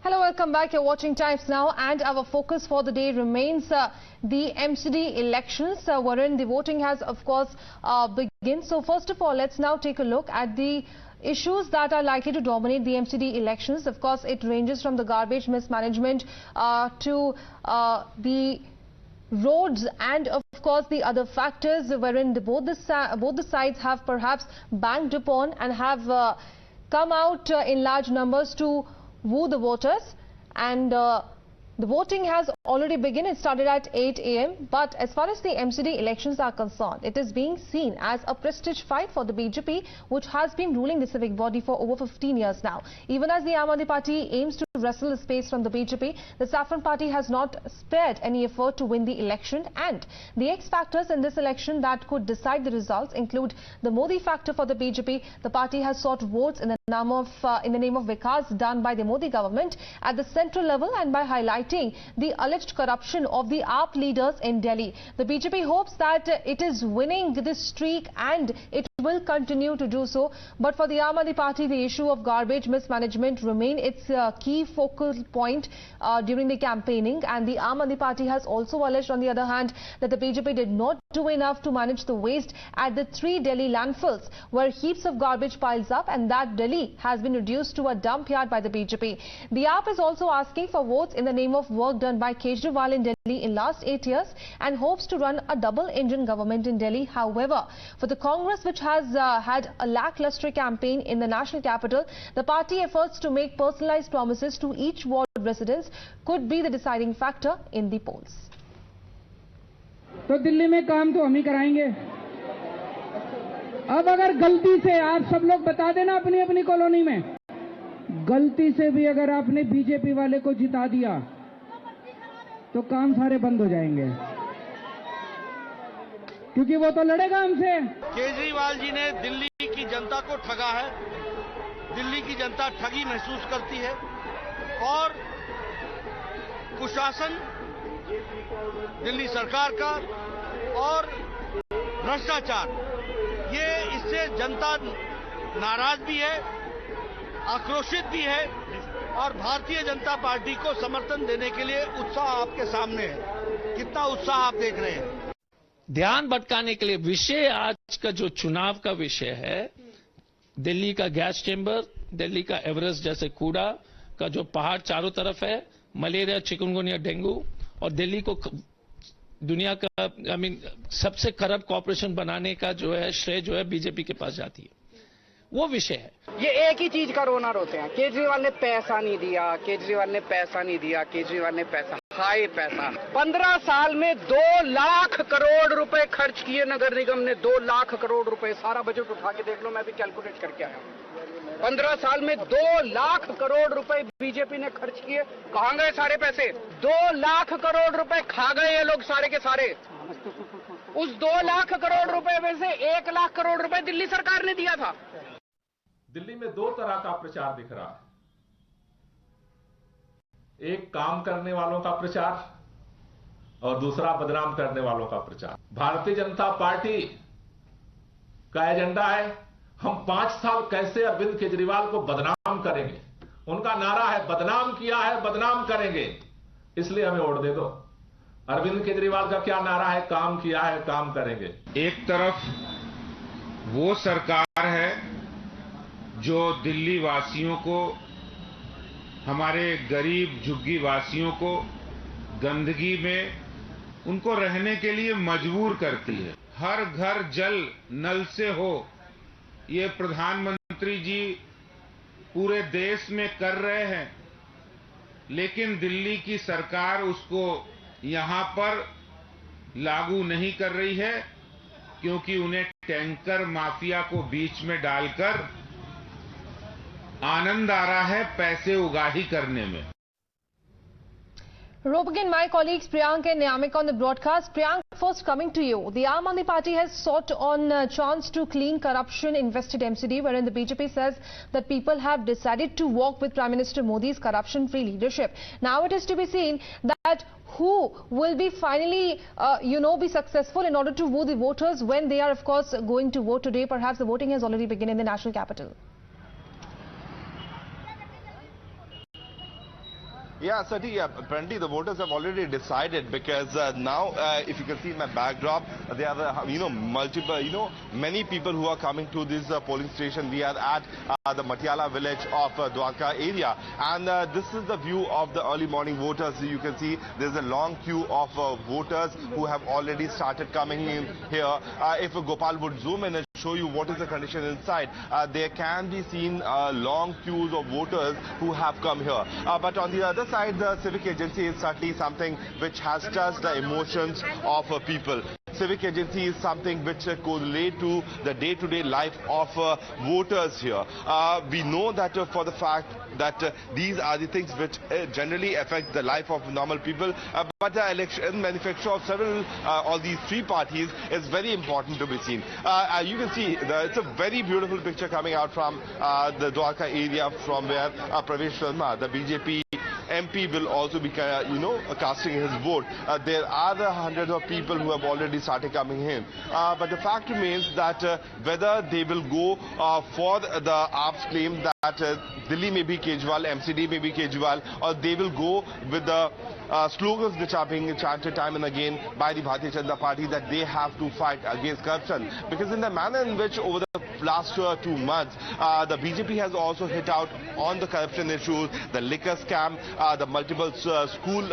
Hello, welcome back. You're watching Times Now, and our focus for the day remains the MCD elections, wherein the voting has, of course, begun. So, first of all, let's now take a look at the issues that are likely to dominate the MCD elections. Of course, it ranges from the garbage mismanagement to the roads and of course the other factors, wherein both the sides have perhaps banked upon and have come out in large numbers to woo the voters. And the voting has already begun. It started at 8 a.m. But as far as the MCD elections are concerned, it is being seen as a prestige fight for the BJP, which has been ruling the civic body for over 15 years now. Even as the Aam Aadmi Party aims to wrestle the space from the BJP, the Saffron Party has not spared any effort to win the election. And the X factors in this election that could decide the results include the Modi factor for the BJP. The party has sought votes in the name of Vikas done by the Modi government at the central level and by highlighting the alleged corruption of the AAP leaders in Delhi. The BJP hopes that it is winning this streak and it will continue to do so. But for the Aam Aadmi Party, the issue of garbage mismanagement remain its key focal point during the campaigning. And the Aam Aadmi Party has also alleged, on the other hand, that the BJP did not do enough to manage the waste at the 3 Delhi landfills, where heaps of garbage piles up, and that Delhi has been reduced to a dump yard by the BJP. The AAP is also asking for votes in the name of work done by Kejriwal in Delhi in last 8 years and hopes to run a double-engine government in Delhi. However, for the Congress, which has had a lackluster campaign in the national capital, the party efforts to make personalized promises to each ward residents could be the deciding factor in the polls. तो दिल्ली में काम तो हम ही कराएंगे। अब अगर गलती से आप सब लोग बता देना अपनी अपनी कॉलोनी में, गलती से भी अगर आपने बीजेपी वाले को जिता दिया तो काम सारे बंद हो जाएंगे, क्योंकि वो तो लड़ेगा हमसे। केजरीवाल जी ने दिल्ली की जनता को ठगा है। दिल्ली की जनता ठगी महसूस करती है और कुशासन दिल्ली सरकार का और भ्रष्टाचार, ये इससे जनता नाराज भी है, आक्रोशित भी है और भारतीय जनता पार्टी को समर्थन देने के लिए उत्साह आपके सामने है। कितना उत्साह आप देख रहे हैं। ध्यान भटकाने के लिए विषय आज का जो चुनाव का विषय है, दिल्ली का गैस चेंबर, दिल्ली का एवरेस्ट जैसे कूड़ा का जो पहाड़ चारों तरफ है, मलेरिया, चिकनगुनिया, डेंगू, और दिल्ली को दुनिया का सबसे करप्ट कॉर्पोरेशन बनाने का जो है श्रेय जो है बीजेपी के पास जाती है, वो विषय है। ये एक ही चीज का रोना रोते हैं, केजरीवाल ने पैसा नहीं दिया, केजरीवाल ने पैसा नहीं दिया, केजरीवाल ने पैसा, हाय पैसा। 15 साल में 2 लाख करोड़ रुपए खर्च किए नगर निगम ने, 2 लाख करोड़ रुपए। सारा बजट उठा के देख लो, मैं भी कैलकुलेट करके आया हूं। 15 साल में 2 लाख करोड़ रुपए बीजेपी ने खर्च किए। कहां गए सारे पैसे? 2 लाख करोड़ रुपए खा गए ये लोग सारे के सारे। उस 2 लाख करोड़ रुपए में से 1 लाख करोड़ रुपए दिल्ली सरकार ने दिया था। दिल्ली में 2 तरह का प्रचार दिख रहा है, एक काम करने वालों का प्रचार और दूसरा बदनाम करने वालों का प्रचार। भारतीय जनता पार्टी का एजेंडा है, हम 5 साल कैसे अरविंद केजरीवाल को बदनाम करेंगे। उनका नारा है बदनाम किया है बदनाम करेंगे, इसलिए हमें वोट दे दो। अरविंद केजरीवाल का क्या नारा है? काम किया है काम करेंगे। एक तरफ वो सरकार है जो दिल्ली वासियों को, हमारे गरीब झुग्गी वासियों को गंदगी में उनको रहने के लिए मजबूर करती है। हर घर जल नल से हो, ये प्रधानमंत्री जी पूरे देश में कर रहे हैं, लेकिन दिल्ली की सरकार उसको यहां पर लागू नहीं कर रही है, क्योंकि उन्हें टैंकर माफिया को बीच में डालकर आनंद आ रहा है पैसे उगाही करने में। Rope again my colleagues Priyank and Nyamik on the broadcast. Priyank, first coming to you. The Aam Aadmi Party has sought on a chance to clean corruption invested MCD, wherein the BJP says that people have decided to walk with Prime Minister Modi's corruption-free leadership. Now it is to be seen that who will be finally, be successful in order to woo the voters when they are, of course, going to vote today. Perhaps the voting has already begun in the national capital. Yeah, certainly. Apparently, the voters have already decided because now, if you can see in my backdrop, there are multiple, many people who are coming to this polling station. We are at the Matiala village of Dwarka area, and this is the view of the early morning voters. You can see there's a long queue of voters who have already started coming in here. If Gopal would zoom in and show you what is the condition inside, there can be seen long queues of voters who have come here. But on the other side, the civic agency is certainly something which has touched the emotions of people. Civic agency is something which correlates to the day-to-day life of voters here. We know that for the fact that these are the things which generally affect the life of normal people, but the election manifesto of all these three parties is very important to be seen. You can see it's a very beautiful picture coming out from the Dwarka area, from where Pravesh Sharma, the BJP MP, will also be, casting his vote. There are hundreds of people who have already started coming in. But the fact remains that whether they will go for the AAP's claim that Delhi may be Kejriwal, MCD may be Kejriwal, or they will go with the slogans which are being chanted time and again by the Bharatiya Janata Party, that they have to fight against corruption. Because in the manner in which over the last 2 months, the BJP has also hit out on the corruption issues, the liquor scam, the multiple school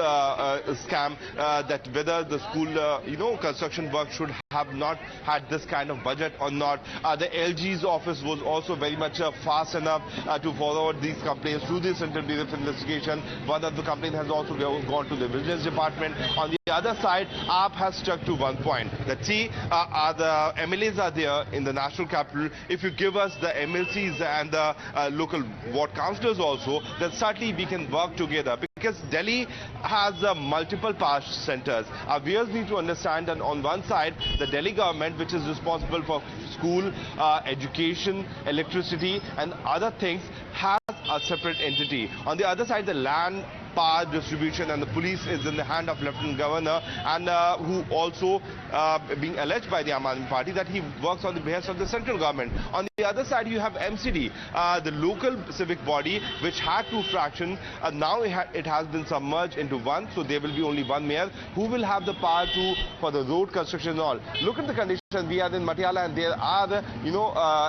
scam, that whether the school, construction work should have not had this kind of budget or not. The LG's office was also very much fast enough to forward these complaints to this intermediate investigation. One of the complaints has also gone to the Vigilance Department. On the other side, AAP has stuck to one point. The the MLAs are there in the national capital. If you give us the MLCs and the local ward councillors also, then certainly we can work together. Because Delhi has multiple power centers. Our viewers need to understand that on one side, the Delhi government, which is responsible for school, education, electricity and other things, has a separate entity. On the other side, the land, power distribution and the police is in the hand of Lieutenant Governor, and who also being alleged by the Aam Aadmi Party that he works on the behest of the central government. On the other side, you have MCD, the local civic body, which had two fractions. Now it has been submerged into one, so there will be only one mayor who will have the power for the road construction and all. Look at the condition. We are in Matiala and there are,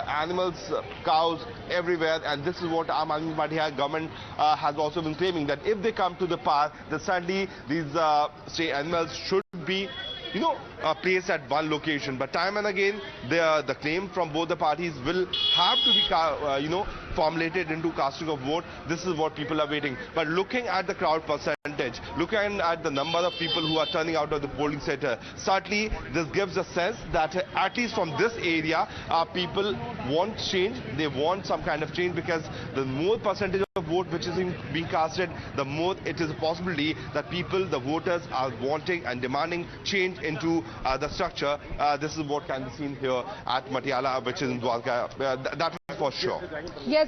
animals, cows everywhere, and this is what Aam Aadmi Party government has also been claiming, that if they come to the power, then certainly these animals should be placed at one location. But time and again, the claim from both the parties will have to be, formulated into casting of vote. This is what people are waiting. But looking at the crowd percentage, looking at the number of people who are turning out of the polling center, certainly this gives a sense that at least from this area, people want change. They want some kind of change, because the more percentage of vote which is being casted, the more it is a possibility that people, the voters, are wanting and demanding change into the structure. This is what can be seen here at Matiala, which is in Dwarka. That is for sure. Yes.